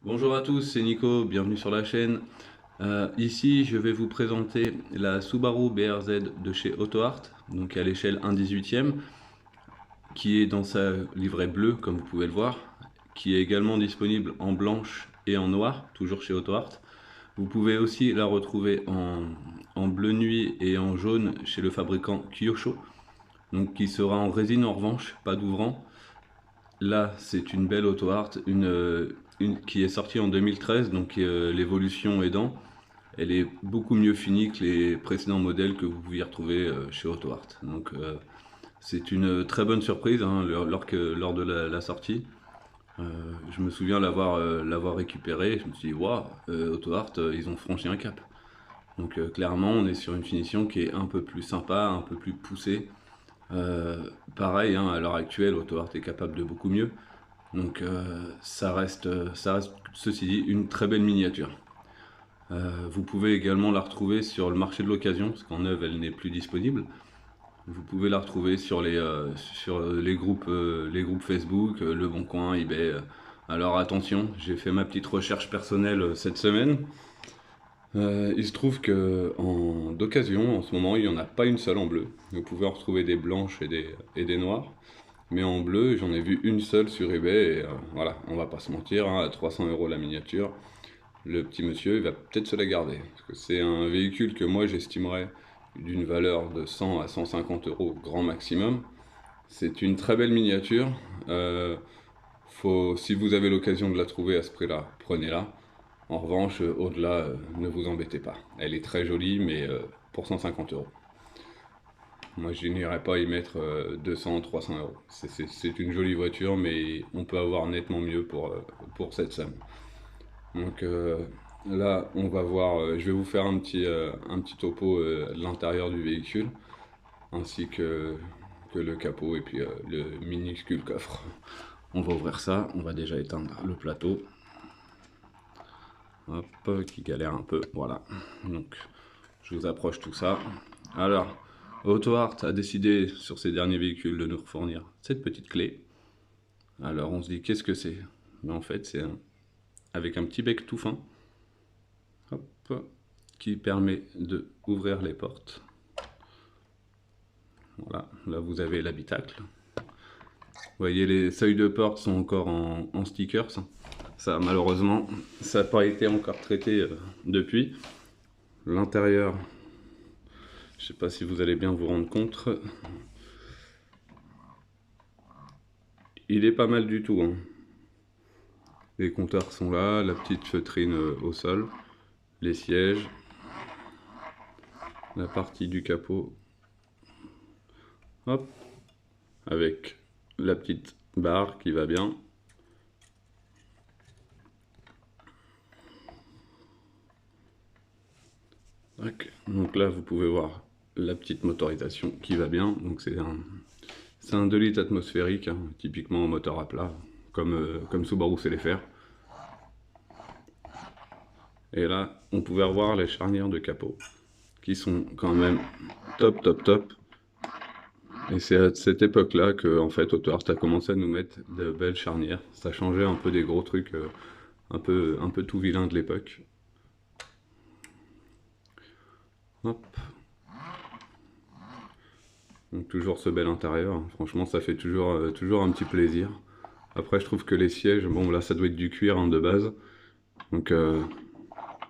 Bonjour à tous, c'est Nico, bienvenue sur la chaîne. Ici, je vais vous présenter la Subaru BRZ de chez AutoArt, donc à l'échelle 1/18e, qui est dans sa livrée bleue, comme vous pouvez le voir, qui est également disponible en blanche et en noir, toujours chez AutoArt. Vous pouvez aussi la retrouver en bleu nuit et en jaune chez le fabricant Kyosho, donc qui sera en résine en revanche, pas d'ouvrant. Là, c'est une belle auto art, une qui est sortie en 2013, donc l'évolution aidant, elle est beaucoup mieux finie que les précédents modèles que vous pouviez retrouver chez AutoArt. Donc c'est une très bonne surprise hein, lors de la sortie. Euh, je me souviens l'avoir récupéré, je me suis dit waouh, AutoArt, ils ont franchi un cap. Donc clairement, on est sur une finition qui est un peu plus sympa, un peu plus poussée. Euh, Pareil, hein, à l'heure actuelle, AutoArt est capable de beaucoup mieux. Donc ça reste, ceci dit, une très belle miniature. Vous pouvez également la retrouver sur le marché de l'occasion, parce qu'en neuve elle n'est plus disponible. Vous pouvez la retrouver sur les groupes Facebook, Le Bon Coin, eBay. Alors attention, j'ai fait ma petite recherche personnelle cette semaine. Il se trouve que d'occasion, en ce moment, il n'y en a pas une seule en bleu. Vous pouvez en retrouver des blanches et des noires. Mais en bleu, j'en ai vu une seule sur eBay et voilà, on va pas se mentir, hein, à 300 € la miniature, le petit monsieur il va peut-être se la garder. Parce que c'est un véhicule que moi j'estimerais d'une valeur de 100 à 150 € grand maximum. C'est une très belle miniature. Euh, Si vous avez l'occasion de la trouver à ce prix-là, prenez-la. En revanche, au-delà, ne vous embêtez pas. Elle est très jolie, mais pour 150 €. Moi, je n'irais pas y mettre 200, 300 €. C'est une jolie voiture, mais on peut avoir nettement mieux pour cette somme. Donc là, on va voir, je vais vous faire un petit topo de l'intérieur du véhicule, ainsi que le capot et puis le minuscule coffre. On va ouvrir ça, on va déjà éteindre le plateau. Hop, qui galère un peu, voilà. Donc, je vous approche tout ça. Alors, AutoArt a décidé sur ses derniers véhicules de nous fournir cette petite clé. Alors, on se dit, qu'est-ce que c'est? Mais en fait, avec un petit bec tout fin, hop, qui permet de ouvrir les portes. Voilà, là vous avez l'habitacle. Vous voyez, les seuils de porte sont encore en stickers. Ça, malheureusement, ça n'a pas été encore traité depuis. L'intérieur, je ne sais pas si vous allez bien vous rendre compte, il est pas mal du tout, hein. Les compteurs sont là, la petite feutrine au sol, les sièges, la partie du capot, hop, avec la petite barre qui va bien. Donc là, vous pouvez voir la petite motorisation qui va bien. Donc c'est un 2 litres atmosphérique, hein, typiquement en moteur à plat, comme Subaru sait les faire. Et là, on pouvait revoir les charnières de capot, qui sont quand même top, top, top. Et c'est à cette époque-là que, en fait, AutoArt a commencé à nous mettre de belles charnières. Ça changeait un peu des gros trucs un peu tout vilain de l'époque. Hop. Donc toujours ce bel intérieur, hein. Franchement ça fait toujours un petit plaisir. Après je trouve que les sièges, bon là ça doit être du cuir hein, de base, donc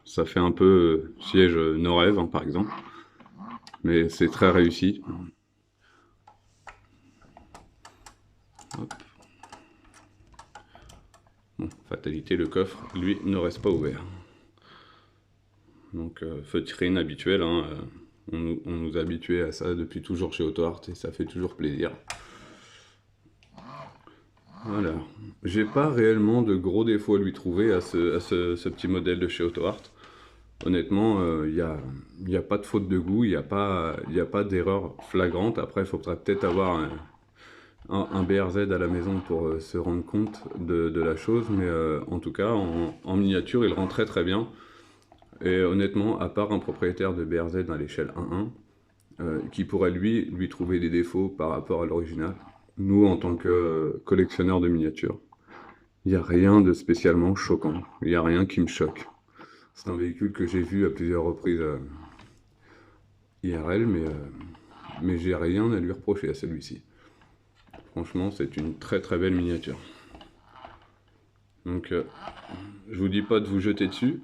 ça fait un peu siège Norève hein, par exemple, mais c'est très réussi. Hop. Bon, fatalité, le coffre lui ne reste pas ouvert. Donc feutrine habituelle, hein, on nous a habitués à ça depuis toujours chez AutoArt et ça fait toujours plaisir. Voilà. J'ai pas réellement de gros défauts à lui trouver à ce petit modèle de chez AutoArt. Honnêtement, y a pas de faute de goût, y a pas d'erreur flagrante. Après, il faudra peut-être avoir un BRZ à la maison pour se rendre compte de la chose. Mais en tout cas, en miniature, il rend très très bien. Et honnêtement, à part un propriétaire de BRZ à l'échelle 1.1, qui pourrait lui trouver des défauts par rapport à l'original, nous, en tant que collectionneurs de miniatures, Il n'y a rien de spécialement choquant. Il n'y a rien qui me choque. C'est un véhicule que j'ai vu à plusieurs reprises IRL, mais j'ai rien à lui reprocher à celui-ci. Franchement, c'est une très très belle miniature. Donc, je vous dis pas de vous jeter dessus,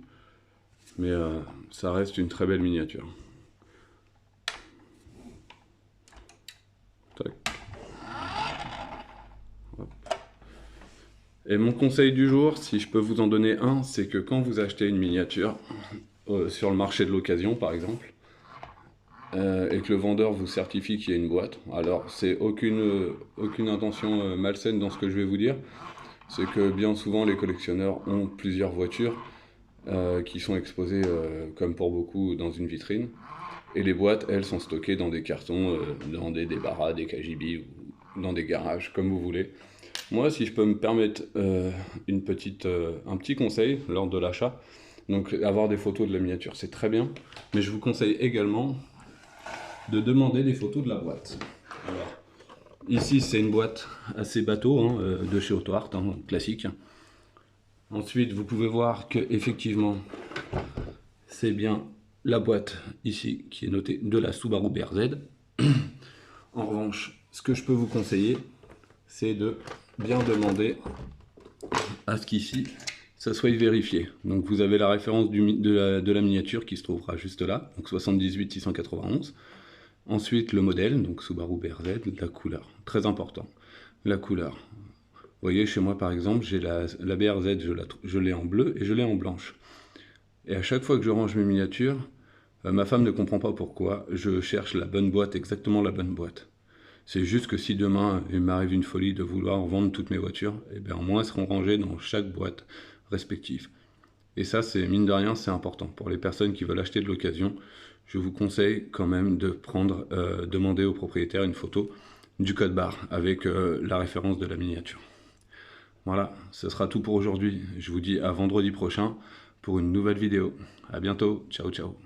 mais ça reste une très belle miniature. Tac. Hop. Et mon conseil du jour, si je peux vous en donner un, c'est que quand vous achetez une miniature, sur le marché de l'occasion par exemple, et que le vendeur vous certifie qu'il y a une boîte, alors c'est aucune intention malsaine dans ce que je vais vous dire, c'est que bien souvent les collectionneurs ont plusieurs voitures qui sont exposées, comme pour beaucoup, dans une vitrine, et les boîtes, elles, sont stockées dans des cartons, dans des débarras, des KGB, ou dans des garages, comme vous voulez. Moi, si je peux me permettre un petit conseil lors de l'achat, donc avoir des photos de la miniature, c'est très bien, mais je vous conseille également de demander des photos de la boîte. Alors, ici, c'est une boîte assez bateau, hein, de chez Auto Art, hein, classique. Ensuite, vous pouvez voir que effectivement, c'est bien la boîte ici qui est notée de la Subaru BRZ. En revanche, ce que je peux vous conseiller, c'est de bien demander à ce qu'ici, ça soit vérifié. Donc vous avez la référence de la miniature qui se trouvera juste là, donc 78 691. Ensuite le modèle, donc Subaru BRZ, la couleur, très important, la couleur. Vous voyez, chez moi par exemple, j'ai la BRZ, je l'ai en bleu et je l'ai en blanche. Et à chaque fois que je range mes miniatures, ma femme ne comprend pas pourquoi, je cherche la bonne boîte, exactement la bonne boîte. C'est juste que si demain il m'arrive une folie de vouloir vendre toutes mes voitures, et bien au moins elles seront rangées dans chaque boîte respective. Et ça, c'est mine de rien, c'est important. Pour les personnes qui veulent acheter de l'occasion, je vous conseille quand même de demander au propriétaire une photo du code barre avec la référence de la miniature. Voilà, ce sera tout pour aujourd'hui. Je vous dis à vendredi prochain pour une nouvelle vidéo. À bientôt, ciao ciao.